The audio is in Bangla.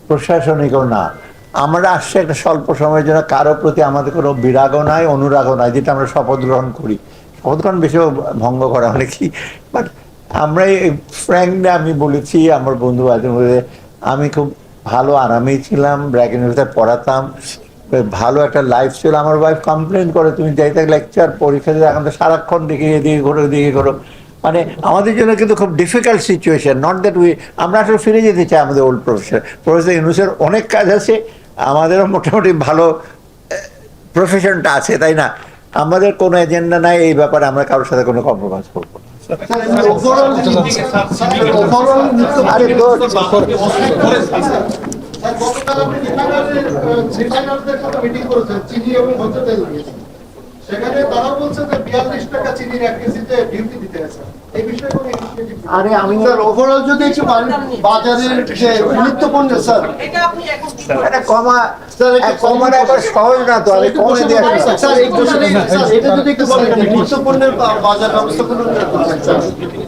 প্রশাসনিকও না। আমরা আসছি একটা স্বল্প সময়ের জন্য, কারো প্রতি আমাদের কোনো বিরাগও নাই, অনুরাগও নাই, যেটা আমরা শপথ গ্রহণ করি। শপথ গ্রহণ বেশি ভঙ্গ করা মানে কি, বাট আমরা ফ্র্যাঙ্কলি আমি বলেছি আমার বন্ধু বান্ধবের মধ্যে, আমি খুব ভালো আরামেই ছিলাম, ব্র্যাক ইউনিভার্সিটিতে পড়াতাম, ভালো একটা লাইফ ছিল। আমার ওয়াইফ কমপ্লেন করে, তুমি যাইতে লেকচার পরীক্ষা দিতে এখন তো সারাক্ষণ দিকে করো দিকে করো। মানে আমাদের জন্য কিন্তু খুব difficult situation, not that we, আমরা আসলে ফিরে যেতে চাই আমাদের ওল্ড প্রফেসর ইউনুসের অনেক কাজ আছে, আমাদেরও মোটামুটি ভালো প্রফেশনটা আছে, তাই না? আমাদের কোনো এজেন্ডা নাই এই ব্যাপারে, আমরা কারোর সাথে কোনো কম্প্রোমাইজ করবো না। সেখানে তারা বলছে যে 42 টাকা চিনির 1 কেজিতে ডিউটি দিতে আছে। এই বিষয়ে কোনো ইনিশিয়েটিভ? আরে আমি স্যার ওভারঅল যদি একটু বাজারের যে গুরুত্বপূর্ণ স্যার এটা আপনি এখন এটা কমা, স্যার কমানো এত সহজ না তো, আমি কমে দিয়ে স্যার এটা যদি একটু বলেন গুরুত্বপূর্ণ বাজার ব্যবস্থাপনা